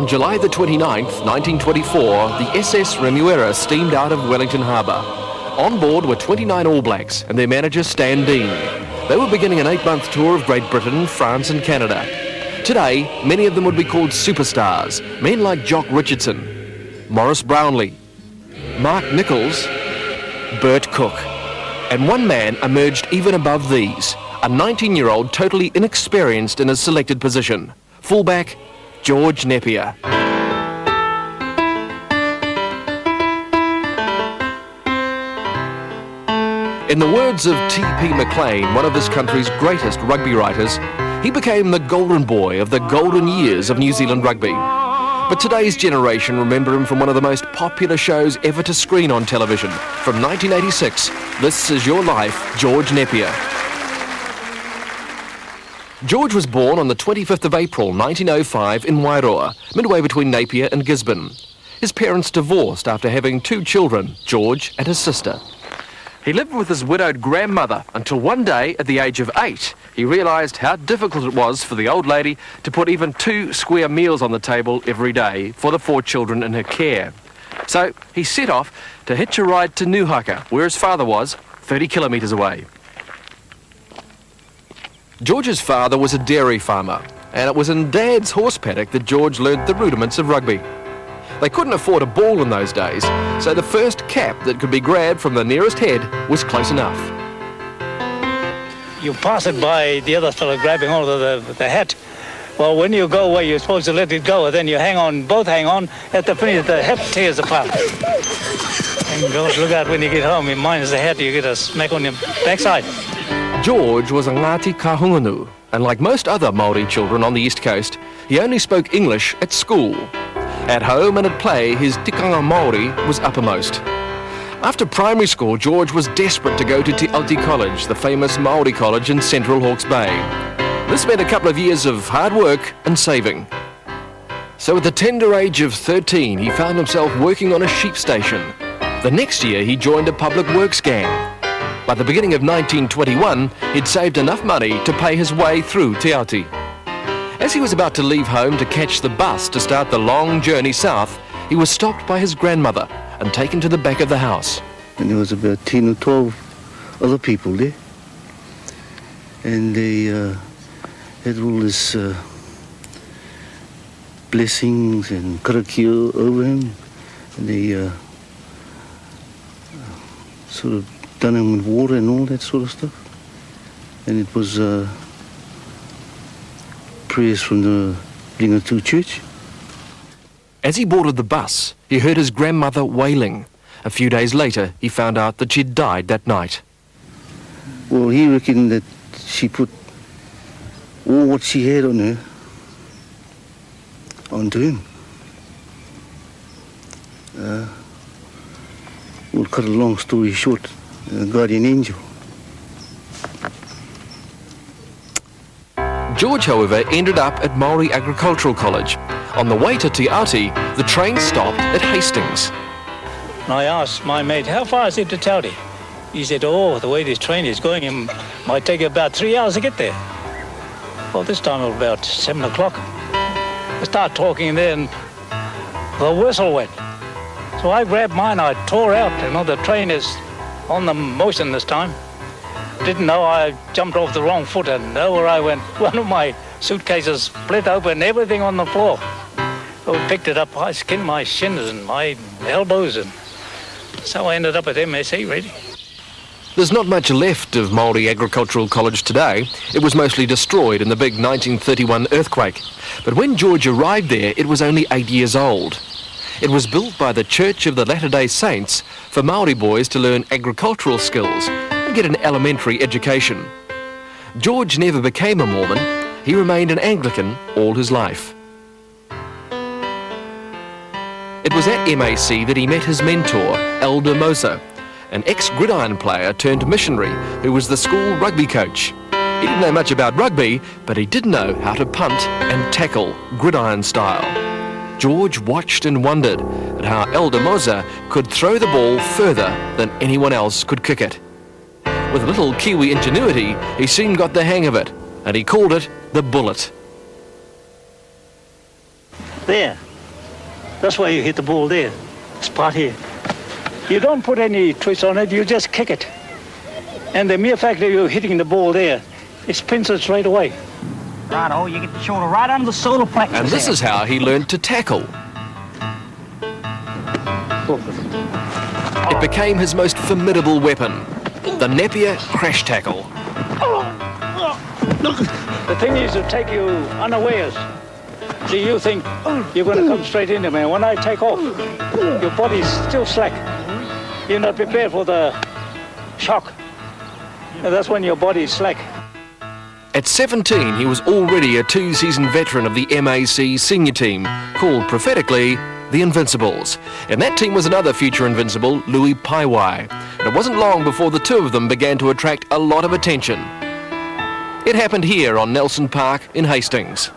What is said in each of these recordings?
On July the 29th, 1924, the SS Remuera steamed out of Wellington Harbour. On board were 29 All Blacks and their manager Stan Dean. They were beginning an 8-month tour of Great Britain, France and Canada. Today, many of them would be called superstars, men like Jock Richardson, Maurice Brownlee, Mark Nichols, Bert Cook. And one man emerged even above these, a 19-year-old totally inexperienced in his selected position, fullback George Nepia. In the words of T.P. McLean, one of this country's greatest rugby writers, he became the golden boy of the golden years of New Zealand rugby. But today's generation remember him from one of the most popular shows ever to screen on television. From 1986, This Is Your Life, George Nepia. George was born on the 25th of April 1905 in Wairoa, midway between Nepia and Gisborne. His parents divorced after having 2 children, George and his sister. He lived with his widowed grandmother until one day, at the age of 8, he realised how difficult it was for the old lady to put even 2 square meals on the table every day for the 4 children in her care. So he set off to hitch a ride to Nuhaka, where his father was, 30 kilometres away. George's father was a dairy farmer, and it was in Dad's horse paddock that George learnt the rudiments of rugby. They couldn't afford a ball in those days, so the first cap that could be grabbed from the nearest head was close enough. You pass it by the other fellow grabbing hold of the hat. Well, when you go away, you're supposed to let it go, and then you hang on, both hang on. At the finish, the hat tears apart. And gosh, look out when you get home. Mine is the hat, you get a smack on your backside. George was a Ngāti Kahungunu, and like most other Māori children on the East Coast, he only spoke English at school. At home and at play, his tikanga Māori was uppermost. After primary school, George was desperate to go to Te Aute College, the famous Māori college in central Hawke's Bay. This meant a couple of years of hard work and saving. So at the tender age of 13, he found himself working on a sheep station. The next year, he joined a public works gang. By the beginning of 1921, he'd saved enough money to pay his way through Te Aute. As he was about to leave home to catch the bus to start the long journey south, he was stopped by his grandmother and taken to the back of the house. And there was about 10 or 12 other people there. And they had all this blessings and karakia over him. And they sort of done him with water and all that sort of stuff. And it was prayers from the Ringatu Church. As he boarded the bus, he heard his grandmother wailing. A few days later, he found out that she'd died that night. Well, he reckoned that she put all what she had on her onto him. We'll cut a long story short, guardian angel. George, however, ended up at Māori Agricultural College. On the way to Te Aute, the train stopped at Hastings. And I asked my mate, how far is it to Te Aute? He said, oh, the way this train is going, it might take about 3 hours to get there. Well, this time it was about 7 o'clock. I started talking there and the whistle went. So I grabbed mine, I tore out. You know, the train is on the motion this time. Didn't know I jumped off the wrong foot and over I went. One of my suitcases split open, everything on the floor. So I picked it up, I skinned my shins and my elbows, and so I ended up at MSc, really. There's not much left of Māori Agricultural College today. It was mostly destroyed in the big 1931 earthquake. But when George arrived there, it was only 8 years old. It was built by the Church of the Latter-day Saints for Māori boys to learn agricultural skills and get an elementary education. George never became a Mormon. He remained an Anglican all his life. It was at MAC that he met his mentor, Elder Mosa, an ex-gridiron player turned missionary who was the school rugby coach. He didn't know much about rugby, but he did know how to punt and tackle gridiron style. George watched and wondered at how Elder Mosa could throw the ball further than anyone else could kick it. With a little Kiwi ingenuity, he soon got the hang of it, and he called it the bullet. There, That's why you hit the ball there. This part here. You don't put any twist on it, you just kick it. And the mere fact that you're hitting the ball there, it spins it straight away. Righto, you get the shoulder right under the solar plexus. And this is how he learned to tackle. It became his most formidable weapon, the Nepia crash tackle. The thing is to take you unawares. See, you think you're going to come straight into me. When I take off, your body's still slack. You're not prepared for the shock. And that's when your body's slack. At 17, he was already a two-season veteran of the MAC senior team, called prophetically the Invincibles. And that team was another future Invincible, Louis Paiwai. And it wasn't long before the two of them began to attract a lot of attention. It happened here on Nelson Park in Hastings.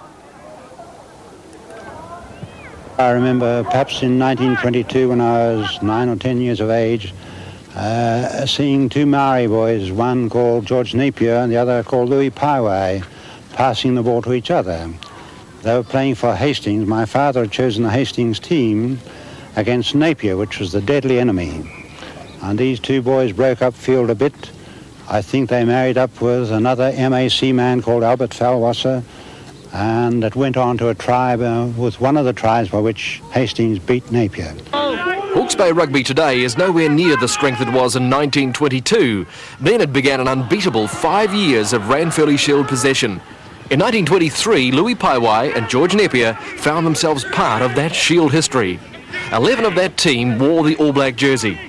I remember perhaps in 1922 when I was 9 or 10 years of age, seeing two Maori boys, one called George Nepia and the other called Louis Paiwai, passing the ball to each other. They were playing for Hastings. My father had chosen the Hastings team against Nepia, which was the deadly enemy. And these two boys broke up field a bit. I think they married up with another MAC man called Albert Falwasser, and it went on to a tribe with one of the tribes by which Hastings beat Nepia. Hawke's Bay Rugby today is nowhere near the strength it was in 1922. Then it began an unbeatable 5 years of Ranfurly Shield possession. In 1923, Louis Paiwai and George Nepia found themselves part of that Shield history. 11 of that team wore the All Black jersey.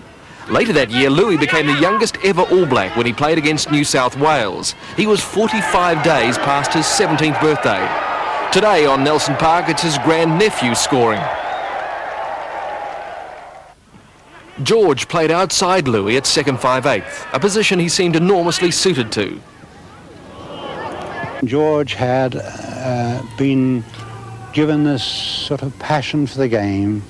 Later that year, Louis became the youngest ever All Black when he played against New South Wales. He was 45 days past his 17th birthday. Today on Nelson Park, it's his grandnephew scoring. George played outside Louis at second 5/8, a position he seemed enormously suited to. George had been given this sort of passion for the game,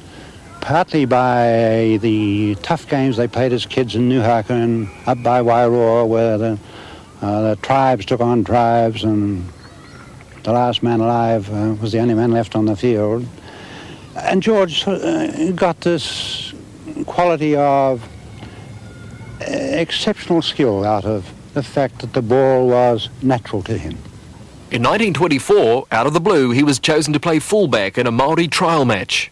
partly by the tough games they played as kids in Nuhaka and up by Wairoa, where the tribes took on tribes and the last man alive was the only man left on the field. And George got this quality of exceptional skill out of the fact that the ball was natural to him. In 1924, out of the blue, he was chosen to play fullback in a Māori trial match.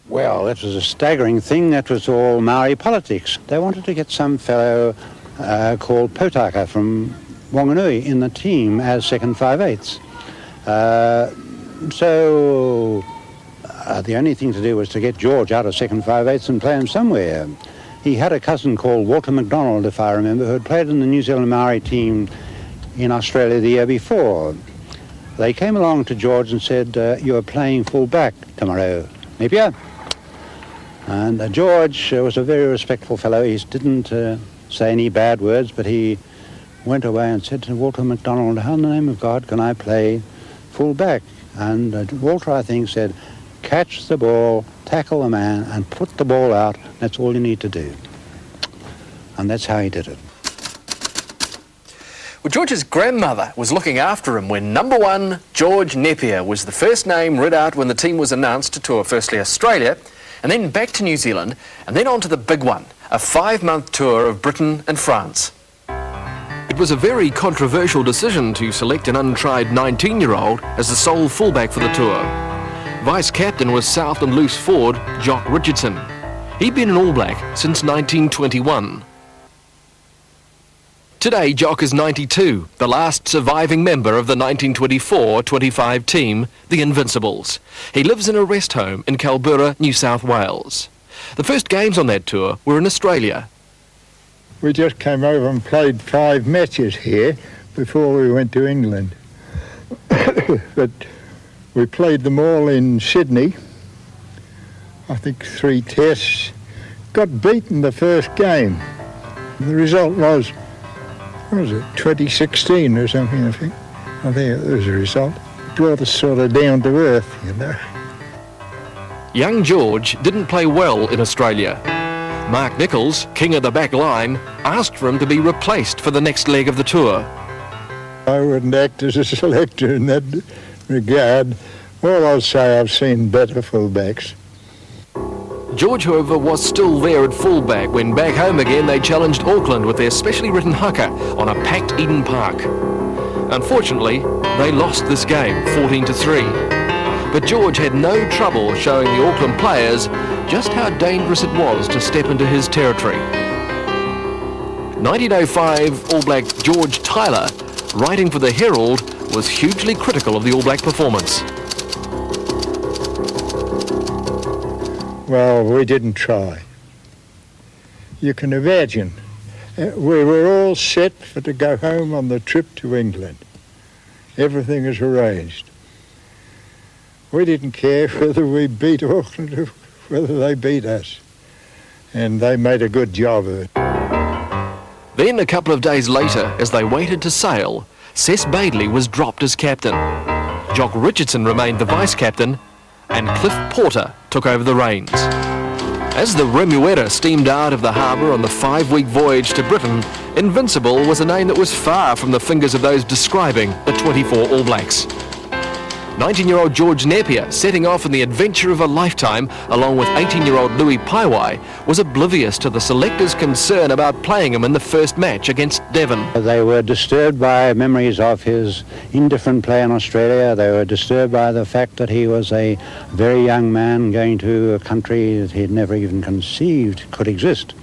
Well, that was a staggering thing. That was all Maori politics. They wanted to get some fellow called Potaka from Wanganui in the team as second 5/8. So the only thing to do was to get George out of second 5/8 and play him somewhere. He had a cousin called Walter MacDonald, if I remember, who had played in the New Zealand Maori team in Australia the year before. They came along to George and said, "You are playing full back tomorrow, Nepia." And George was a very respectful fellow. He didn't say any bad words, but he went away and said to Walter MacDonald, "How in the name of God can I play full back?" And Walter, I think, said, "Catch the ball, tackle the man, and put the ball out. That's all you need to do." And that's how he did it. Well, George's grandmother was looking after him when number one, George Nepia, was the first name read out when the team was announced to tour firstly Australia, and then back to New Zealand, and then on to the big one, a 5-month tour of Britain and France. It was a very controversial decision to select an untried 19-year-old as the sole fullback for the tour. Vice-captain was Southland loose forward Jock Richardson. He'd been an All Black since 1921. Today, Jock is 92, the last surviving member of the 1924-25 team, the Invincibles. He lives in a rest home in Kalburra, New South Wales. The first games on that tour were in Australia. We just came over and played 5 matches here before we went to England. But we played them all in Sydney. I think 3 tests. Got beaten the first game. The result was, what was it, 2016 or something, I think. I think it was a result. It brought us sort of down to earth, you know. Young George didn't play well in Australia. Mark Nichols, king of the back line, asked for him to be replaced for the next leg of the tour. I wouldn't act as a selector in that regard. All I'll say, I've seen better fullbacks. George, however, was still there at fullback when back home again they challenged Auckland with their specially written haka on a packed Eden Park. Unfortunately, they lost this game 14-3. But George had no trouble showing the Auckland players just how dangerous it was to step into his territory. 1905 All Black George Tyler, writing for the Herald, was hugely critical of the All Black performance. Well, we didn't try. You can imagine. We were all set to go home on the trip to England. Everything was arranged. We didn't care whether we beat Auckland or whether they beat us. And they made a good job of it. Then, a couple of days later, as they waited to sail, Cess Baidley was dropped as captain. Jock Richardson remained the vice-captain, and Cliff Porter took over the reins. As the Remuera steamed out of the harbour on the 5-week voyage to Britain, Invincible was a name that was far from the fingers of those describing the 24 All Blacks. 19-year-old George Nepia, setting off in the adventure of a lifetime, along with 18-year-old Louis Paiwai, was oblivious to the selectors' concern about playing him in the first match against Devon. They were disturbed by memories of his indifferent play in Australia. They were disturbed by the fact that he was a very young man going to a country that he'd never even conceived could exist.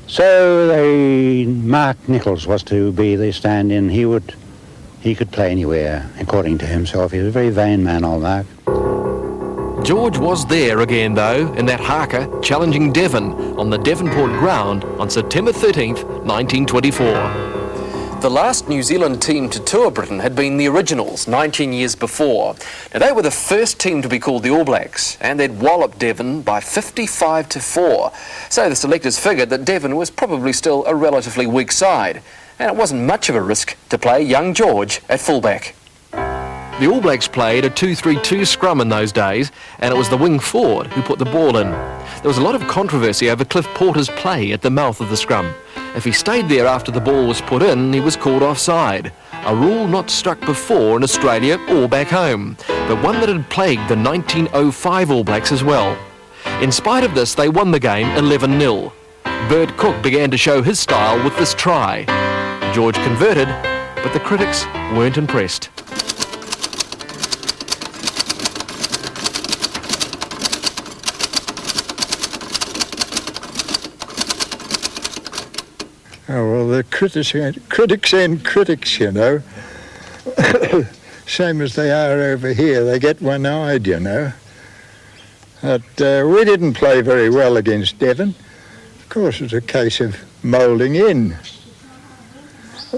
So Mark Nichols was to be the stand-in. He could play anywhere, according to himself. He was a very vain man, old Mark. George was there again, though, in that haka, challenging Devon on the Devonport ground on September 13th, 1924. The last New Zealand team to tour Britain had been the Originals 19 years before. Now, they were the first team to be called the All Blacks, and they'd walloped Devon by 55-4. So the selectors figured that Devon was probably still a relatively weak side, and it wasn't much of a risk to play young George at fullback. The All Blacks played a 2-3-2 scrum in those days, and it was the wing forward who put the ball in. There was a lot of controversy over Cliff Porter's play at the mouth of the scrum. If he stayed there after the ball was put in, he was called offside, a rule not struck before in Australia or back home, but one that had plagued the 1905 All Blacks as well. In spite of this, they won the game 11-0. Bert Cook began to show his style with this try. George converted, but the critics weren't impressed. Oh, well, the critics and critics, you know. Same as they are over here. They get one-eyed, you know. But we didn't play very well against Devon. Of course, it's a case of moulding in.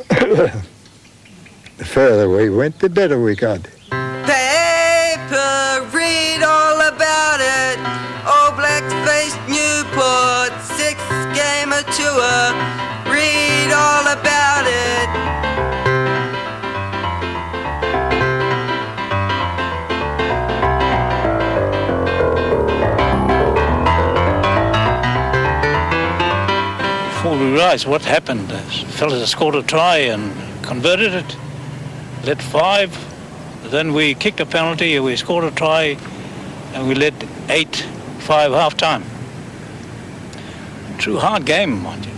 The further we went, the better we got. Paper, read all about it. All Blacks faced Newport, 6-game tour. Read all about it. Before we realised what happened, fellas scored a try and converted it, led 5. Then we kicked a penalty, we scored a try, and we led 8-5 half-time. True hard game, mind you.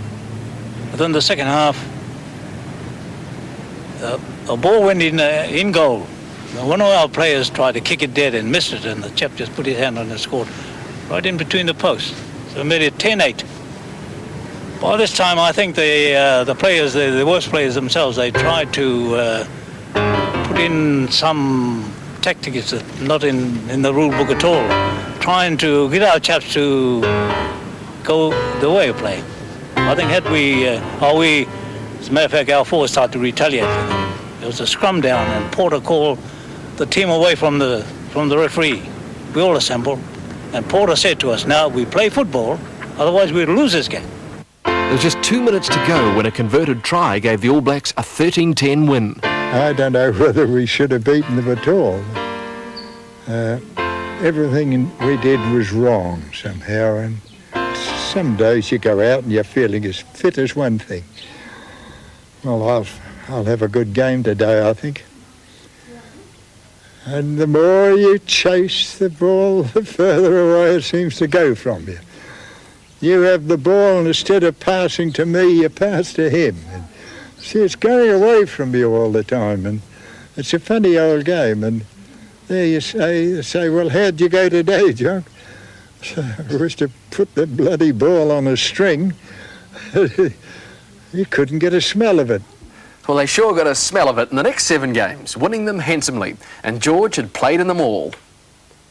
But then the second half, a ball went in goal. One of our players tried to kick it dead and missed it, and the chap just put his hand on it and scored right in between the posts. So we made it 10-8. By this time, I think the players, the worst players themselves, they tried to put in some tactics that not in the rule book at all, trying to get our chaps to go the way of playing. I think had we, as a matter of fact, our forwards started to retaliate for them. There was a scrum down, and Porter called the team away from the referee. We all assembled, and Porter said to us, "Now we play football, otherwise we'd lose this game." There was just 2 minutes to go when a converted try gave the All Blacks a 13-10 win. I don't know whether we should have beaten them at all. Everything we did was wrong somehow, and some days you go out and you're feeling as fit as one thing. Well, I'll have a good game today, I think. And the more you chase the ball, the further away it seems to go from you. You have the ball, and instead of passing to me, you pass to him. And see, it's going away from you all the time, and it's a funny old game. And there you say, well, how'd you go today, John? So I wish to put the bloody ball on a string. You couldn't get a smell of it. Well, they sure got a smell of it in the next 7 games, winning them handsomely, and George had played in them all.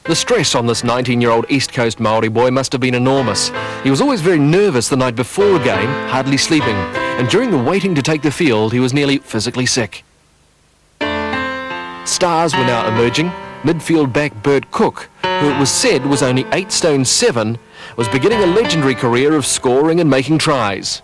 The stress on this 19-year-old East Coast Māori boy must have been enormous. He was always very nervous the night before a game, hardly sleeping, and during the waiting to take the field, he was nearly physically sick. Stars were now emerging. Midfield back Bert Cook, who it was said was only 8 stone 7, was beginning a legendary career of scoring and making tries.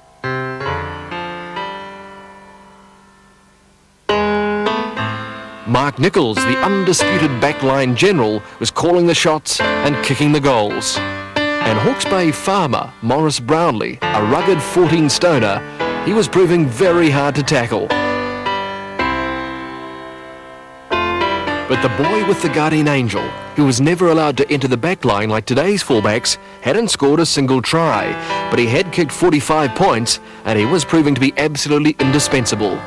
Mark Nichols, the undisputed backline general, was calling the shots and kicking the goals. And Hawke's Bay farmer Maurice Brownlee, a rugged 14-stoner, he was proving very hard to tackle. But the boy with the guardian angel, who was never allowed to enter the backline like today's fullbacks, hadn't scored a single try, but he had kicked 45 points and he was proving to be absolutely indispensable.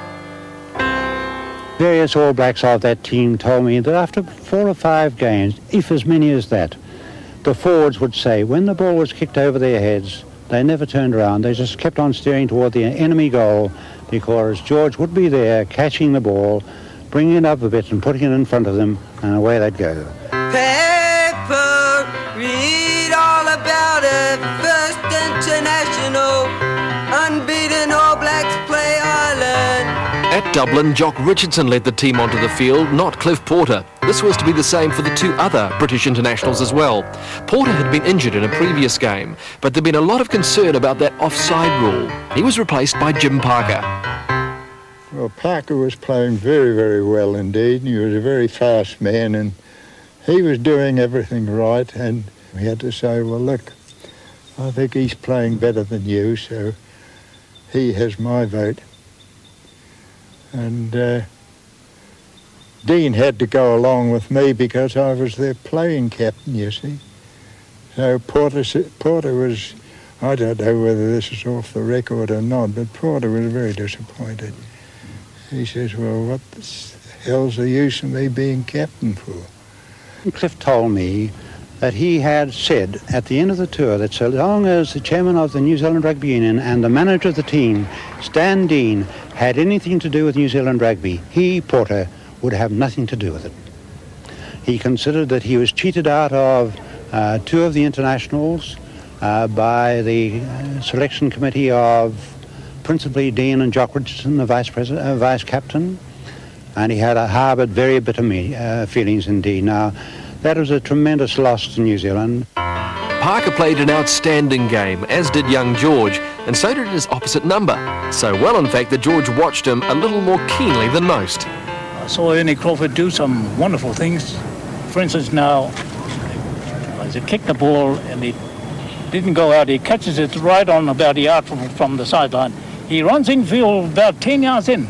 Various All Blacks of that team told me that after 4 or 5 games, if as many as that, the forwards would say when the ball was kicked over their heads, they never turned around. They just kept on steering toward the enemy goal because George would be there catching the ball, bringing it up a bit and putting it in front of them, and away they'd go. Paper, read all about it. First International, unbeaten All Blacks play Ireland. At Dublin, Jock Richardson led the team onto the field, not Cliff Porter. This was to be the same for the 2 other British internationals as well. Porter had been injured in a previous game, but there'd been a lot of concern about that offside rule. He was replaced by Jim Parker. Well, Parker was playing very, very well indeed. He was a very fast man, and he was doing everything right. And we had to say, well, look, I think he's playing better than you, so he has my vote. And Dean had to go along with me because I was their playing captain, you see. So Porter was, I don't know whether this is off the record or not, but Porter was very disappointed. He says, well, what the hell's the use of me being captain for? Cliff told me that he had said at the end of the tour that so long as the chairman of the New Zealand Rugby Union and the manager of the team, Stan Dean, had anything to do with New Zealand rugby, he, Porter, would have nothing to do with it. He considered that he was cheated out of 2 of the internationals by the selection committee of principally Dean and Jock Richardson, the vice captain, and he had harboured very bitter feelings indeed. Now, that was a tremendous loss to New Zealand. Parker played an outstanding game, as did young George, and so did his opposite number. So well, in fact, that George watched him a little more keenly than most. I saw Ernie Crawford do some wonderful things. For instance, now, as he kicked the ball and he didn't go out, he catches it right on about a yard from the sideline. He runs infield about 10 yards in.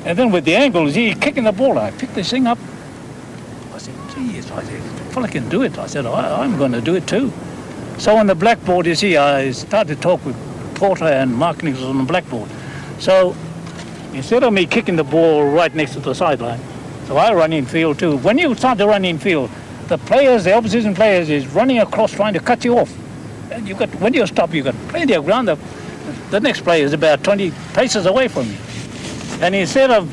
And then with the angles, he's kicking the ball. I picked this thing up. I said, geez, I said, if a fella can do it. I said, I'm going to do it too. So on the blackboard, you see, I started to talk with Porter and Mark Nichols on the blackboard. So instead of me kicking the ball right next to the sideline, so I run infield too. When you start to run infield, the opposition players is running across trying to cut you off. And when you stop, you've got plenty of ground. The next player is about 20 paces away from you. And instead of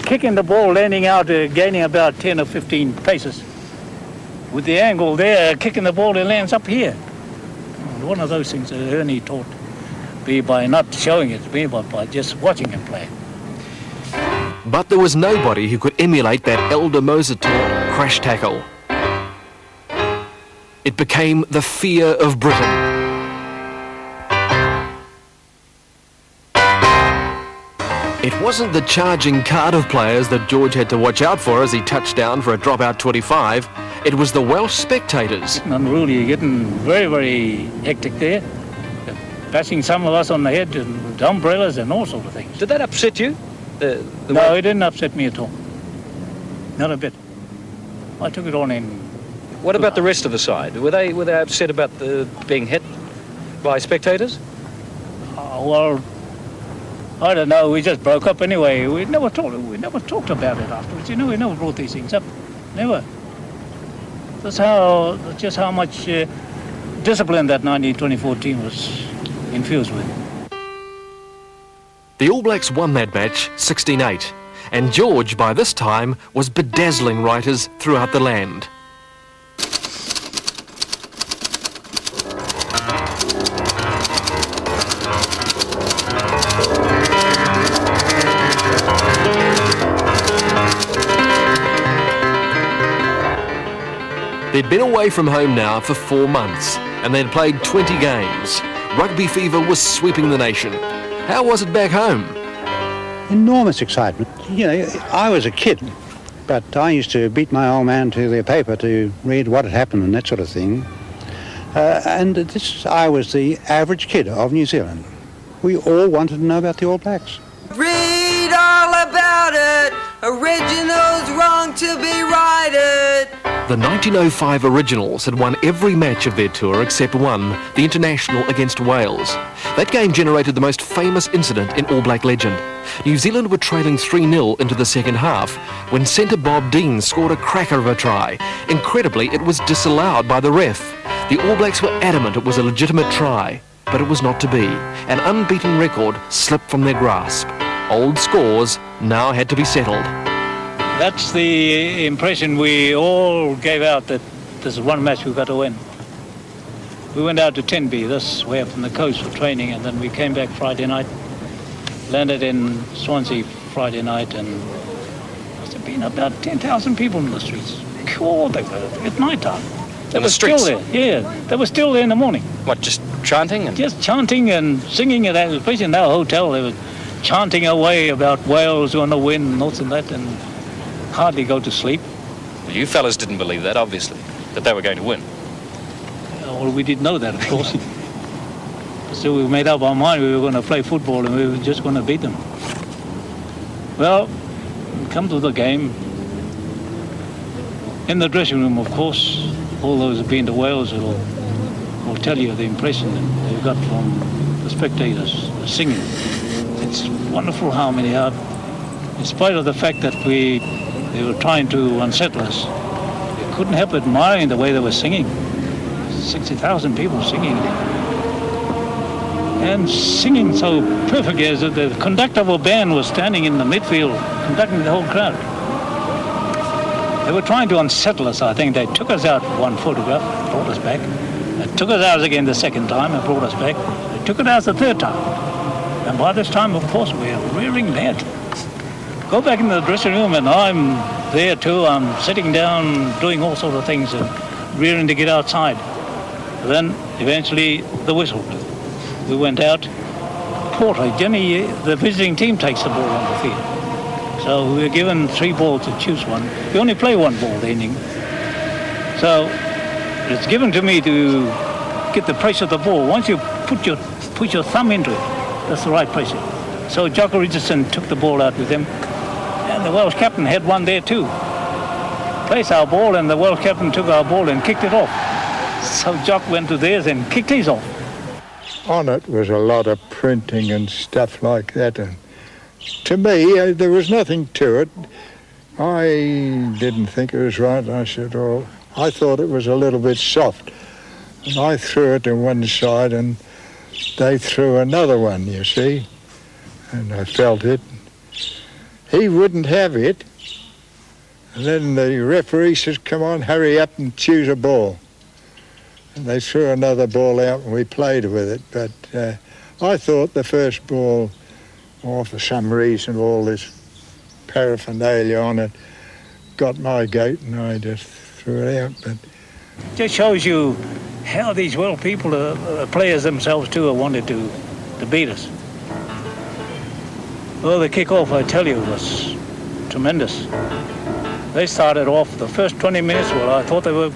kicking the ball, landing out, gaining about 10 or 15 paces, with the angle there, kicking the ball, it lands up here. One of those things that Ernie taught me by not showing it to me, but by just watching him play. But there was nobody who could emulate that Elder Moser taught crash tackle. It became the fear of Britain. It wasn't the charging Cardiff players that George had to watch out for as he touched down for a dropout 25. It was the Welsh spectators. Unruly, getting very, very hectic there. Bashing some of us on the head and umbrellas and all sorts of things. Did that upset you? No, it didn't upset me at all. Not a bit. I took it on in. What about the rest of the side? Were they upset about being hit by spectators? Well, I don't know. We just broke up anyway. We never talked about it afterwards. You know, we never brought these things up. Never. That's just how much discipline that 1924 team was infused with. The All Blacks won that match 16-8, and George by this time was bedazzling writers throughout the land. They'd been away from home now for 4 months, and they'd played 20 games. Rugby fever was sweeping the nation. How was it back home? Enormous excitement. You know, I was a kid, but I used to beat my old man to the paper to read what had happened and that sort of thing. I was the average kid of New Zealand. We all wanted to know about the All Blacks. Read all about it. Originals wrong to be righted. The 1905 Originals had won every match of their tour except one, the international against Wales. That game generated the most famous incident in All Black legend. New Zealand were trailing 3-0 into the second half when centre Bob Dean scored a cracker of a try. Incredibly, it was disallowed by the ref. The All Blacks were adamant it was a legitimate try, but it was not to be. An unbeaten record slipped from their grasp. Old scores now had to be settled. That's the impression we all gave out, that this is one match we've got to win. We went out to Tenby, this way up from the coast for training, and then we came back Friday night, landed in Swansea Friday night, and must have been about 10,000 people in the streets. God, they were at night time. They were still there. Yeah, they were still there in the morning. What, just chanting? Just chanting and singing, especially in our hotel. They were chanting away about Wales going to win and this and that, and hardly go to sleep. Well, you fellas didn't believe that, obviously, that they were going to win. Well, we didn't know that, of course. So we made up our mind we were going to play football and we were just going to beat them. Well, we come to the game. In the dressing room, of course, all those who've been to Wales will tell you the impression that they've got from the spectators singing. It's wonderful how many are, in spite of the fact that they were trying to unsettle us. They couldn't help admiring the way they were singing. 60,000 people singing. And singing so perfectly as that the conductor of a band was standing in the midfield, conducting the whole crowd. They were trying to unsettle us, I think. They took us out for one photograph, brought us back. They took us out again the second time and brought us back. They took it out the third time. And by this time, of course, we were rearing mad. Go back into the dressing room and I'm there too. I'm sitting down doing all sorts of things and rearing to get outside. Then eventually the whistle blew. We went out. Porter, Jimmy, the visiting team takes the ball on the field. So we were given 3 balls to choose one. We only play 1 ball the inning. So it's given to me to get the pressure of the ball. Once you put your thumb into it, that's the right pressure. So Jocko Richardson took the ball out with him. And the Welsh captain had one there too. Placed our ball and the Welsh captain took our ball and kicked it off. So Jock went to theirs and kicked his off. On it was a lot of printing and stuff like that. And to me, there was nothing to it. I didn't think it was right. I said, oh, I thought it was a little bit soft. And I threw it to one side and they threw another one, you see. And I felt it. He wouldn't have it. And then the referee says, come on, hurry up and choose a ball. And they threw another ball out and we played with it. But I thought the first ball, for some reason, all this paraphernalia on it, got my goat and I just threw it out. But it just shows you how these Welsh people, players themselves too, wanted to beat us. Well, the kick-off, I tell you, was tremendous. They started off the first 20 minutes, well, I thought they were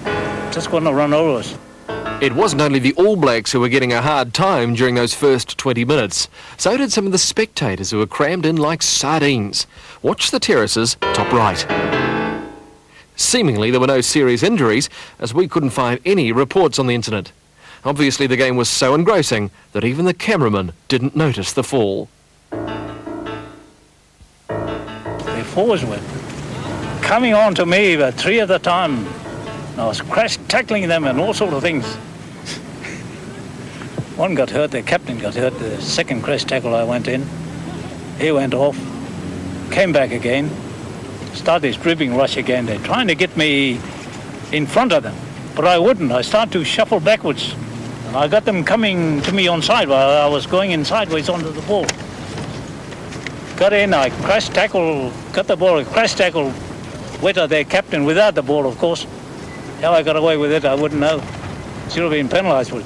just going to run over us. It wasn't only the All Blacks who were getting a hard time during those first 20 minutes. So did some of the spectators who were crammed in like sardines. Watch the terraces, top right. Seemingly there were no serious injuries, as we couldn't find any reports on the incident. Obviously the game was so engrossing that even the cameraman didn't notice the fall. The forwards were coming on to me about 3 at a time. I was tackling them and all sort of things. One got hurt, the captain got hurt, the second crash tackle I went in. He went off, came back again, started this dribbling rush again. They're trying to get me in front of them, but I wouldn't. I started to shuffle backwards. And I got them coming to me on side while I was going in sideways onto the ball. Got in, I crash tackle, got the ball, crash tackle, wetter their captain without the ball, of course. How I got away with it, I wouldn't know. Should have been penalised for it.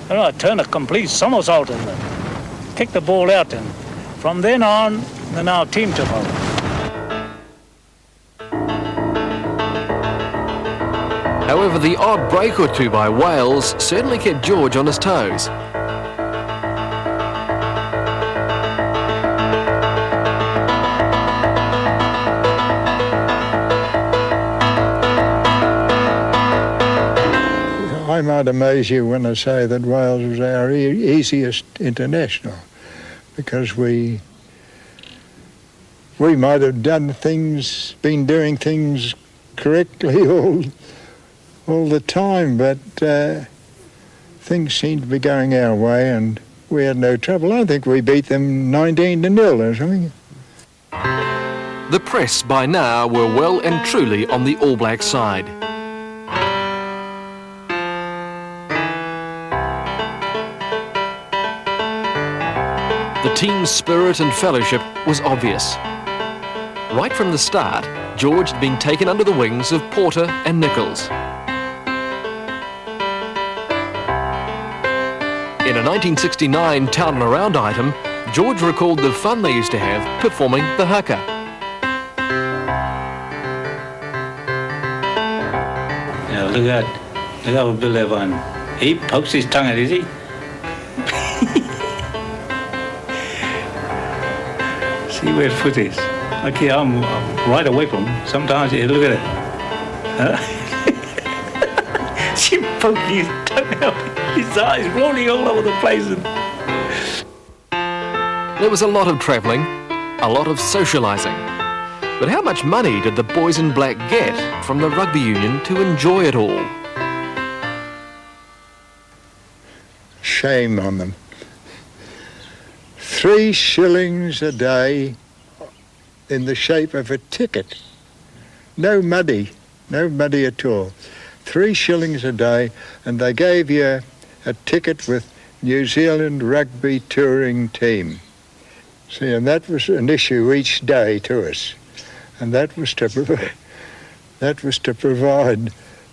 And I turned a complete somersault and kicked the ball out. And from then on, our team took over. However, the odd break or two by Wales certainly kept George on his toes. I might amaze you when I say that Wales was our easiest international, because we might have been doing things correctly all the time, but things seemed to be going our way and we had no trouble. I think we beat them 19-0 or something. The press by now were well and truly on the All Black side. The team's spirit and fellowship was obvious. Right from the start, George had been taken under the wings of Porter and Nichols. In a 1969 Town and Around item, George recalled the fun they used to have performing the haka. Now look at Bill Evan. He pokes his tongue at it, is he? See where foot is. Okay, I'm right away from him. Sometimes you look at it. She poked his tongue out, his eyes rolling all over the place. There was a lot of travelling, a lot of socialising. But how much money did the boys in black get from the rugby union to enjoy it all? Shame on them. 3 shillings a day in the shape of a ticket. No money at all. 3 shillings a day, and they gave you a ticket with New Zealand rugby touring team. See, and that was an issue each day to us, and that was to provide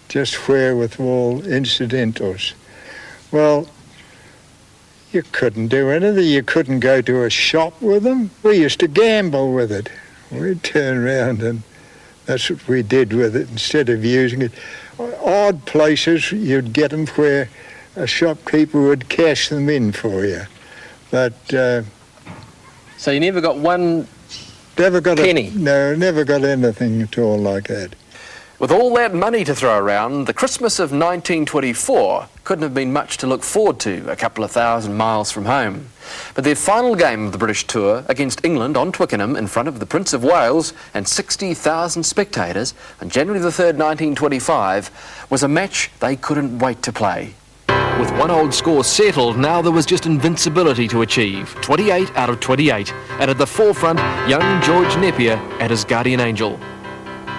just wherewithal incidentals. Well, you couldn't do anything. You couldn't go to a shop with them. We used to gamble with it. We'd turn around and that's what we did with it instead of using it. Odd places you'd get them where a shopkeeper would cash them in for you. But So you never got one never got penny? No, never got anything at all like that. With all that money to throw around, the Christmas of 1924 couldn't have been much to look forward to, a couple of thousand miles from home. But their final game of the British tour against England on Twickenham in front of the Prince of Wales and 60,000 spectators on January the 3rd, 1925, was a match they couldn't wait to play. With one old score settled, now there was just invincibility to achieve, 28 out of 28, and at the forefront, young George Nepia and his guardian angel.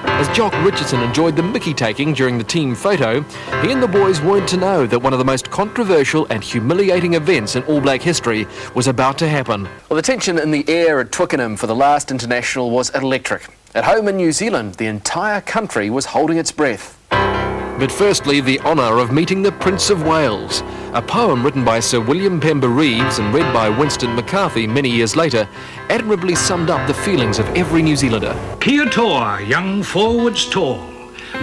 As Jock Richardson enjoyed the mickey-taking during the team photo, he and the boys weren't to know that one of the most controversial and humiliating events in All Black history was about to happen. Well, the tension in the air at Twickenham for the last international was electric. At home in New Zealand, the entire country was holding its breath. But firstly, the honour of meeting the Prince of Wales. A poem written by Sir William Pember Reeves and read by Winston McCarthy many years later admirably summed up the feelings of every New Zealander. Kia toa, young forwards tall,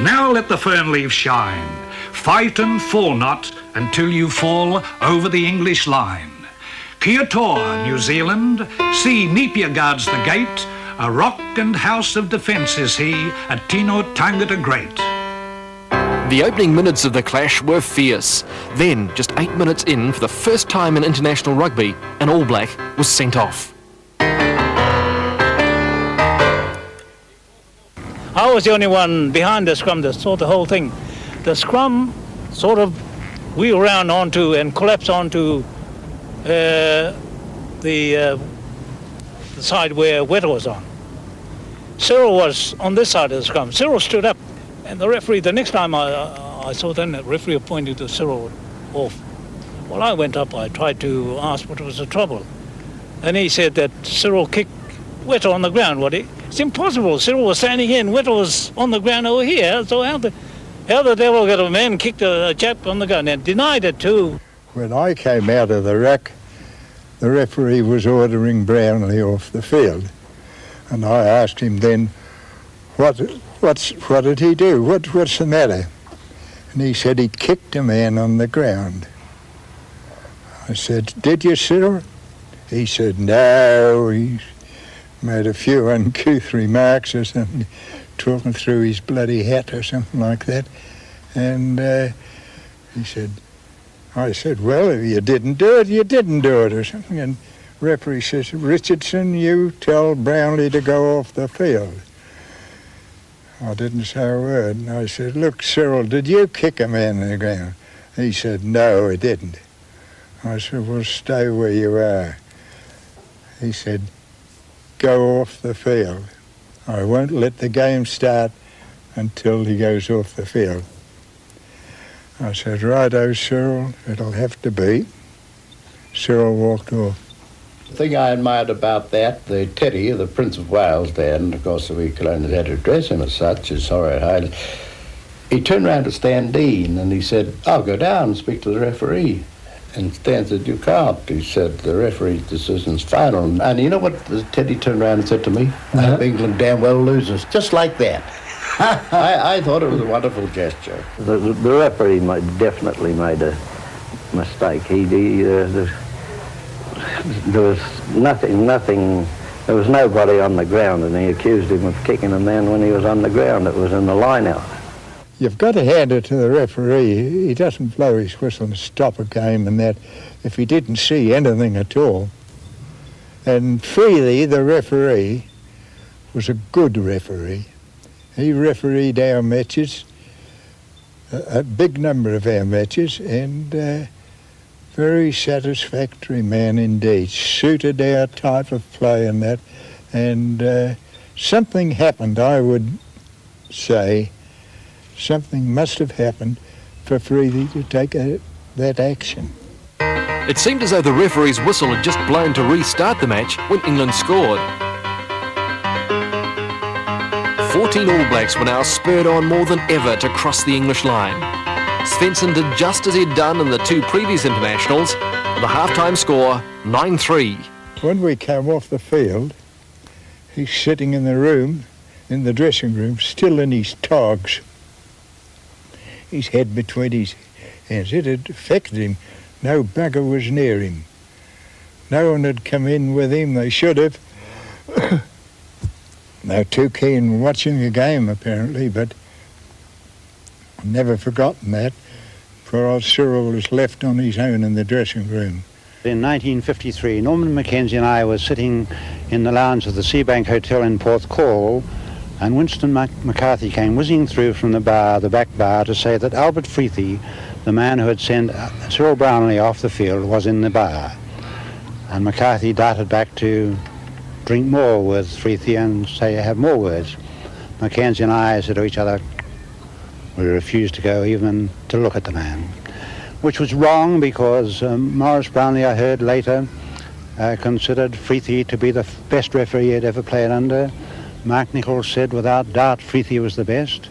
now let the fern leaves shine. Fight and fall not until you fall over the English line. Kia toa, New Zealand, see Nepia guards the gate, A rock and house of defence is he, a Tino Tangata great. The opening minutes of the clash were fierce. Then, just 8 minutes in, for the first time in international rugby, an All Black was sent off. I was the only one behind the scrum that saw the whole thing. The scrum sort of wheeled round onto and collapsed onto the side where Weta was on. Cyril was on this side of the scrum. Cyril stood up, and the referee, the next time I saw them, the referee pointed to Cyril off. Well, I went up, I tried to ask what was the trouble. And he said that Cyril kicked Weta on the ground. It's impossible. Cyril was standing here and Weta was on the ground over here. So how the devil got a man kicked a chap on the ground and denied it too. When I came out of the ruck, the referee was ordering Brownlee off the field. And I asked him then, what did he do? What's the matter? And he said he'd kicked a man on the ground. I said, did you, Cyril? He said, no. He made a few uncouth remarks or something, talking through his bloody hat or something like that. And he said, I said, well, if you didn't do it, you didn't do it or something. And referee says, Richardson, you tell Brownlee to go off the field. I didn't say a word. And I said, look, Cyril, did you kick a man on the ground? He said, no, I didn't. I said, well, stay where you are. He said, go off the field. I won't let the game start until he goes off the field. I said, righto, Cyril, it'll have to be. Cyril walked off. The thing I admired about that, the Teddy, the Prince of Wales there, and of course we could only had to address him as such, as Horror Highland, he turned round to Stan Dean and he said, I'll go down and speak to the referee. And Stan said, you can't. He said, the referee's decision's final. And you know what Teddy turned around and said to me? I hope England damn well loses. Just like that. I thought it was a wonderful gesture. The referee definitely made a mistake. There was nothing, there was nobody on the ground, and he accused him of kicking a man when he was on the ground. It was in the line-out. You've got to hand it to the referee. He doesn't blow his whistle and stop a game and that if he didn't see anything at all. And Freely, the referee, was a good referee. He refereed our matches, a big number of our matches, and very satisfactory man indeed. Suited our type of play and that. And something happened, I would say. Something must have happened for Freely to take that action. It seemed as though the referee's whistle had just blown to restart the match when England scored. 14 All Blacks were now spurred on more than ever to cross the English line. Svensson did just as he'd done in the two previous internationals, with the half-time score 9-3. When we came off the field, he's sitting in the room, in the dressing room, still in his togs. His head between his hands. It had affected him. No bugger was near him. No one had come in with him. They should have. They were too keen watching the game, apparently, but I've never forgotten that. Poor old Cyril was left on his own in the dressing room. In 1953, Norman Mackenzie and I were sitting in the lounge of the Seabank Hotel in Porthcawl, and Winston McCarthy came whizzing through from the bar, the back bar, to say that Albert Freethy, the man who had sent Cyril Brownlee off the field, was in the bar. And McCarthy darted back to drink more with Freethy and say, have more words. Mackenzie and I said to each other, we refused to go even to look at the man, which was wrong because Morris Brownlee, I heard later, considered Freethy to be the best referee he had ever played under. Mark Nichols said without doubt Freethy was the best.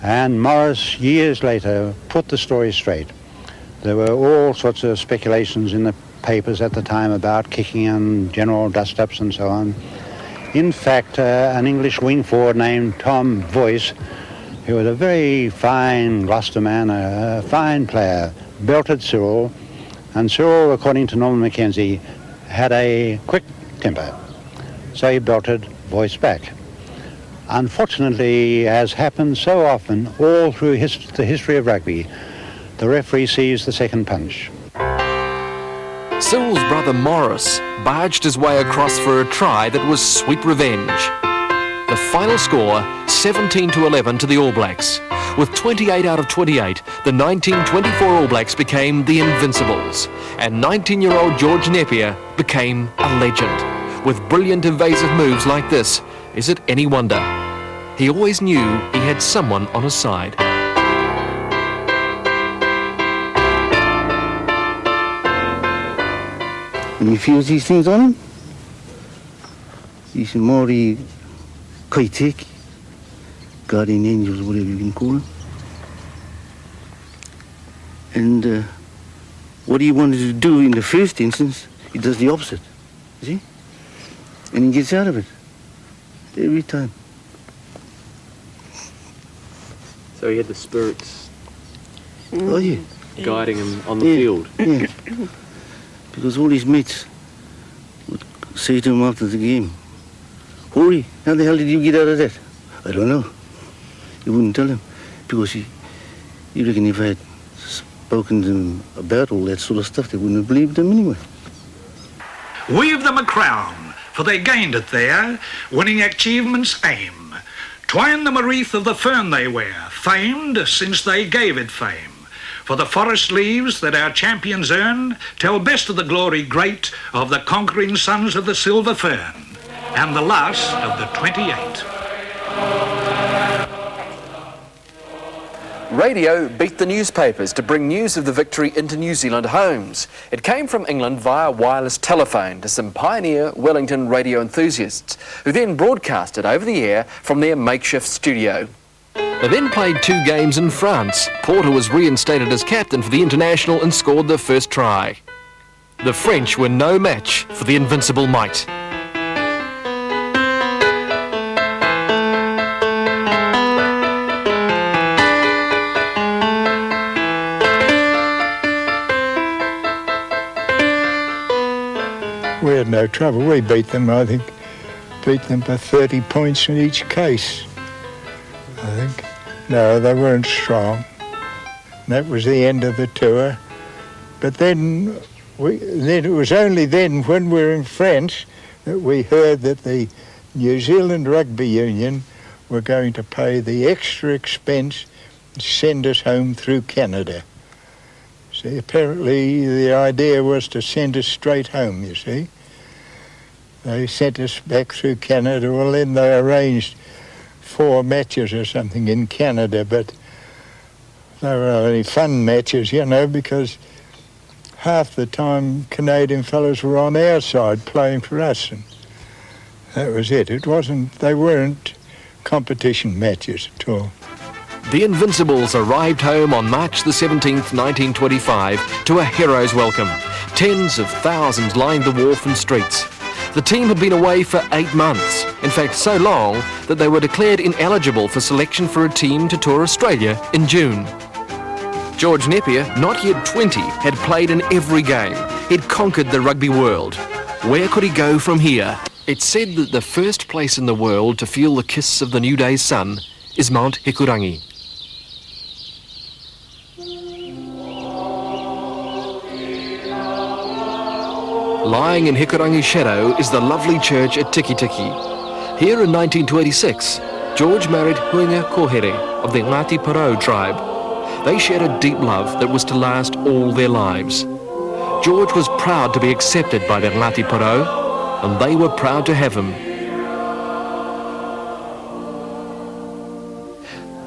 And Morris, years later, put the story straight. There were all sorts of speculations in the papers at the time about kicking and general dust-ups and so on. In fact, an English wing forward named Tom Voice, who was a very fine Gloucester man, a fine player, belted Cyril, and Cyril, according to Norman Mackenzie, had a quick temper. So he belted voice back. Unfortunately, as happens so often all through the history of rugby, the referee sees the second punch. Sewell's brother Morris barged his way across for a try that was sweet revenge. The final score, 17-11 to the All Blacks. With 28 out of 28, the 1924 All Blacks became the Invincibles, and 19-year-old George Nepia became a legend. With brilliant evasive moves like this, is it any wonder? He always knew he had someone on his side. When he feels these things on him, he's a Maori kaiteki, guardian angels, whatever you can call them. And what he wanted to do in the first instance, he does the opposite, you see? And he gets out of it, every time. So he had the spirits Oh, yeah. guiding him on the field. Yeah, because all his mates would say to him after the game, Hori, how the hell did you get out of that? I don't know. He wouldn't tell him, because he reckon if I had spoken to them about all that sort of stuff, they wouldn't have believed him anyway. Weave them a crown, for they gained it there, winning achievements aim. Twine them a wreath of the fern they wear, famed since they gave it fame. For the forest leaves that our champions earn tell best of the glory great of the conquering sons of the silver fern, and the last of the 28. Radio beat the newspapers to bring news of the victory into New Zealand homes. It came from England via wireless telephone to some pioneer Wellington radio enthusiasts, who then broadcast it over the air from their makeshift studio. They then played 2 games in France. Porter was reinstated as captain for the international and scored the first try. The French were no match for the invincible might. We had no trouble. We beat them, I think, beat them by 30 points in each case, I think. No, they weren't strong. That was the end of the tour. But then it was only then, when we were in France, that we heard that the New Zealand Rugby Union were going to pay the extra expense and send us home through Canada. See, apparently the idea was to send us straight home, you see. They sent us back through Canada. Well, then they arranged 4 matches or something in Canada, but they were only fun matches, you know, because half the time Canadian fellows were on our side playing for us, and that was it. They weren't competition matches at all. The Invincibles arrived home on March the 17th, 1925, to a hero's welcome. Tens of thousands lined the wharf and streets. The team had been away for 8 months, in fact so long that they were declared ineligible for selection for a team to tour Australia in June. George Nepia, not yet 20, had played in every game. He'd conquered the rugby world. Where could he go from here? It's said that the first place in the world to feel the kiss of the new day's sun is Mount Hikurangi. Lying in Hikurangi's shadow is the lovely church at Tiki Tiki. Here in 1926, George married Huinga Kohere of the Ngāti Porou tribe. They shared a deep love that was to last all their lives. George was proud to be accepted by the Ngāti Porou, and they were proud to have him.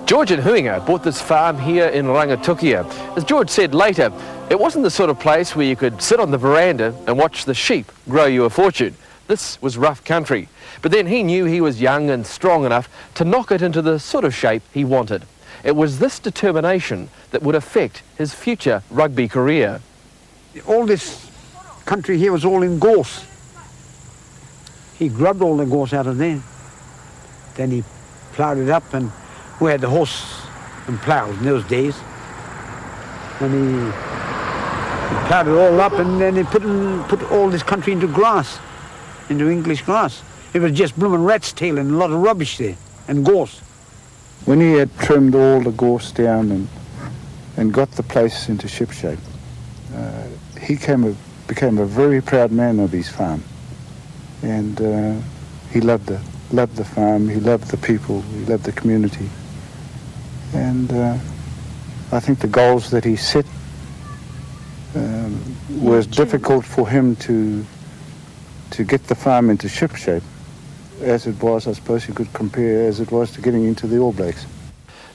George and Huinga bought this farm here in Rangatukia. As George said later, it wasn't the sort of place where you could sit on the veranda and watch the sheep grow you a fortune. This was rough country. But then he knew he was young and strong enough to knock it into the sort of shape he wanted. It was this determination that would affect his future rugby career. All this country here was all in gorse. He grubbed all the gorse out of there. Then he ploughed it up, and we had the horse and plough in those days. And he ploughed it all up, and then he put all this country into grass, into English grass. It was just blooming rat's tail and a lot of rubbish there, and gorse. When he had trimmed all the gorse down and got the place into shipshape, he became a very proud man of his farm. And he loved the farm, he loved the people, he loved the community. And I think the goals that he set was difficult for him to get the farm into shipshape. As it was, I suppose you could compare as it was to getting into the All Blacks.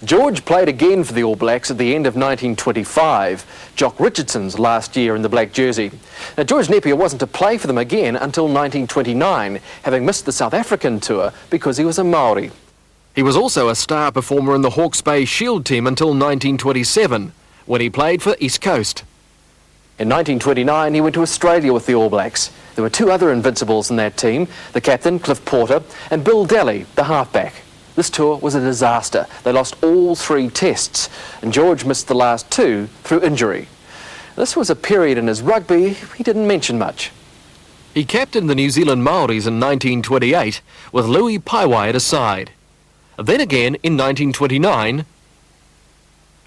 George played again for the All Blacks at the end of 1925, Jock Richardson's last year in the black jersey. Now, George Nepia wasn't to play for them again until 1929, having missed the South African tour because he was a Maori. He was also a star performer in the Hawke's Bay Shield team until 1927, when he played for East Coast. In 1929, he went to Australia with the All Blacks. There were two other Invincibles in that team, the captain, Cliff Porter, and Bill Daly, the halfback. This tour was a disaster. They lost all 3 tests, and George missed the last 2 through injury. This was a period in his rugby he didn't mention much. He captained the New Zealand Maoris in 1928 with Louis Paiwai at his side. Then again in 1929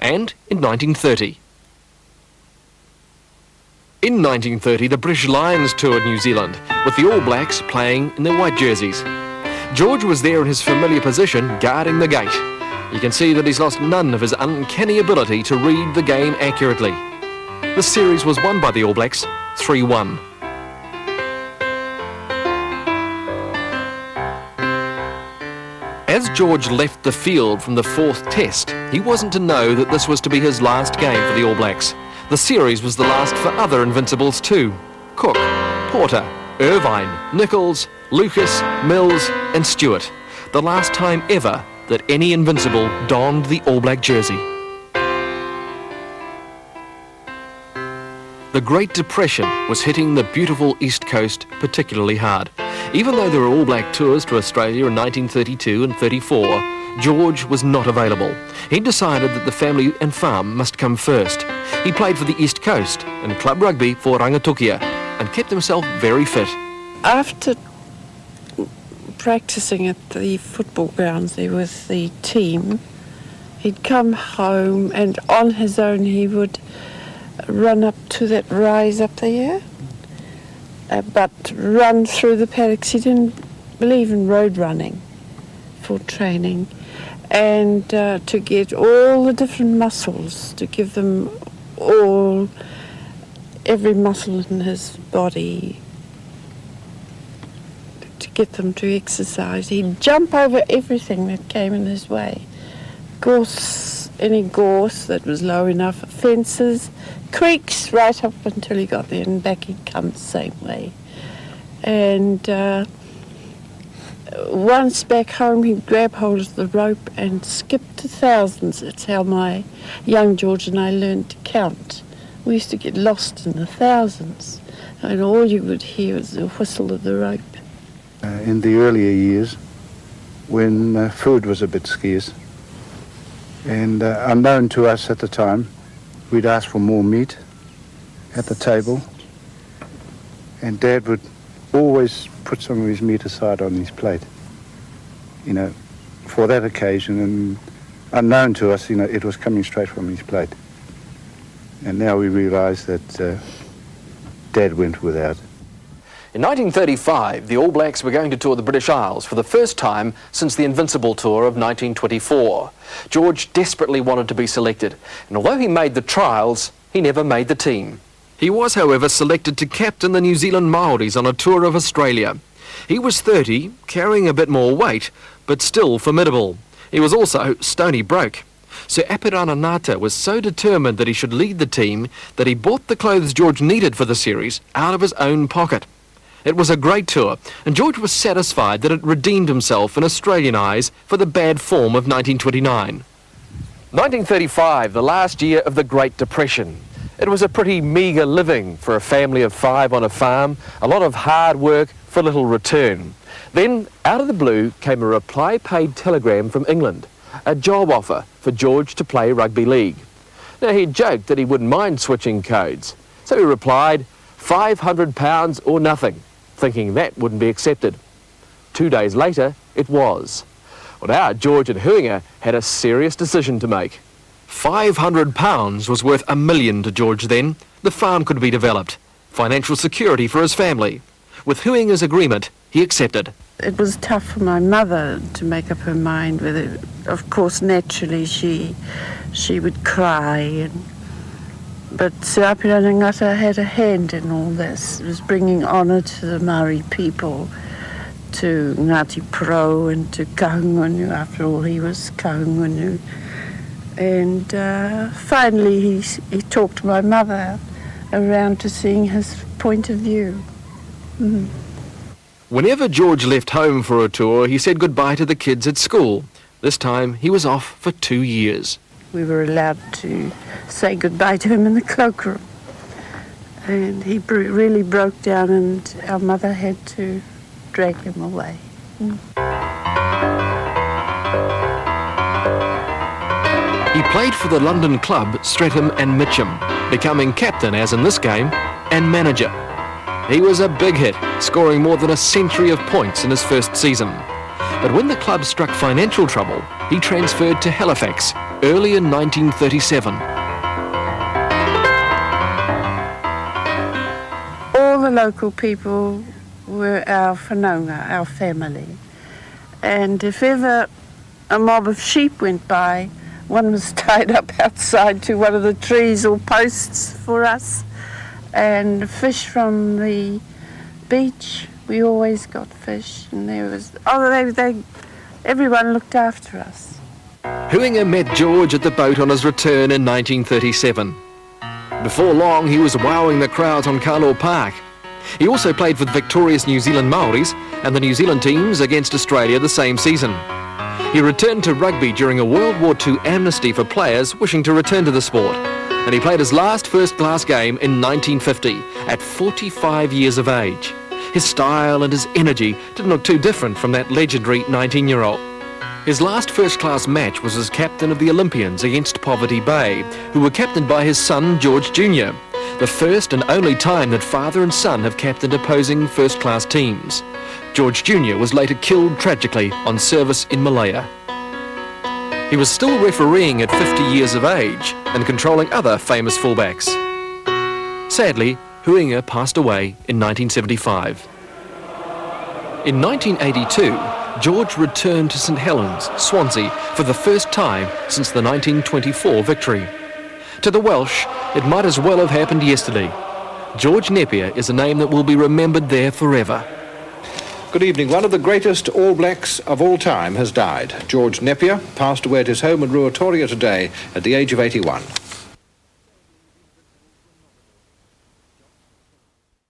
and in 1930. In 1930, the British Lions toured New Zealand, with the All Blacks playing in their white jerseys. George was there in his familiar position, guarding the gate. You can see that he's lost none of his uncanny ability to read the game accurately. The series was won by the All Blacks 3-1. As George left the field from the 4th test, he wasn't to know that this was to be his last game for the All Blacks. The series was the last for other Invincibles too. Cook, Porter, Irvine, Nichols, Lucas, Mills and Stewart. The last time ever that any Invincible donned the All Black jersey. The Great Depression was hitting the beautiful East Coast particularly hard. Even though there were All Black tours to Australia in 1932 and 34, George was not available. He decided that the family and farm must come first. He played for the East Coast and club rugby for Rangitukia and kept himself very fit. After practising at the football grounds there with the team, he'd come home and on his own he would run up to that rise up there, but run through the paddocks. He didn't believe in road running for training, and to get all the different muscles, to give them all, every muscle in his body, to get them to exercise. He'd jump over everything that came in his way. Gorse, any gorse that was low enough, fences, creeks, right up until he got there, and back he'd come the same way. And once back home, he'd grab hold of the rope and skip to thousands. That's how my young George and I learned to count. We used to get lost in the thousands, and all you would hear was the whistle of the rope. In the earlier years, when food was a bit scarce, and unknown to us at the time, we'd ask for more meat at the table, and Dad would always put some of his meat aside on his plate, you know, for that occasion, and unknown to us, you know, it was coming straight from his plate. And now we realise that Dad went without. In 1935, the All Blacks were going to tour the British Isles for the first time since the Invincible tour of 1924. George desperately wanted to be selected, and although he made the trials, he never made the team. He was, however, selected to captain the New Zealand Maoris on a tour of Australia. He was 30, carrying a bit more weight, but still formidable. He was also stony broke. Sir Apirana Ngata was so determined that he should lead the team that he bought the clothes George needed for the series out of his own pocket. It was a great tour, and George was satisfied that it redeemed himself in Australian eyes for the bad form of 1929. 1935, the last year of the Great Depression. It was a pretty meagre living for a family of 5 on a farm, a lot of hard work for little return. Then, out of the blue, came a reply-paid telegram from England, a job offer for George to play rugby league. Now, he joked that he wouldn't mind switching codes, so he replied, £500 or nothing, thinking that wouldn't be accepted. 2 days later, it was. Well, now George and Huinga had a serious decision to make. £500 was worth $1 million to George then. The farm could be developed. Financial security for his family. With Huinga's agreement, he accepted. It was tough for my mother to make up her mind with it. Of course, naturally, she would cry. But Apira Ngata had a hand in all this. It was bringing honour to the Maori people, to Ngāti Pro and to Kahungunu. After all, he was Kahungunu. And finally, he talked my mother around to seeing his point of view. Mm. Whenever George left home for a tour, he said goodbye to the kids at school. This time, he was off for 2 years. We were allowed to say goodbye to him in the cloakroom. And he really broke down, and our mother had to drag him away. Mm. He played for the London club Streatham and Mitcham, becoming captain, as in this game, and manager. He was a big hit, scoring more than a century of points in his first season. But when the club struck financial trouble, he transferred to Halifax early in 1937. All the local people were our whanaunga, our family. And if ever a mob of sheep went by, one was tied up outside to one of the trees or posts for us. And fish from the beach, we always got fish. And there was, everyone looked after us. Huinga met George at the boat on his return in 1937. Before long, he was wowing the crowds on Carlaw Park. He also played for the victorious New Zealand Maoris and the New Zealand teams against Australia the same season. He returned to rugby during a World War II amnesty for players wishing to return to the sport, and he played his last first-class game in 1950 at 45 years of age. His style and his energy didn't look too different from that legendary 19-year-old. His last first-class match was as captain of the Olympians against Poverty Bay, who were captained by his son George Jr., the first and only time that father and son have captained opposing first-class teams. George Jr. was later killed tragically on service in Malaya. He was still refereeing at 50 years of age and controlling other famous fullbacks. Sadly, Huinga passed away in 1975. In 1982, George returned to St Helens, Swansea, for the first time since the 1924 victory. To the Welsh, it might as well have happened yesterday. George Nepia is a name that will be remembered there forever. Good evening. One of the greatest All Blacks of all time has died. George Nepia passed away at his home in Ruatoria today at the age of 81.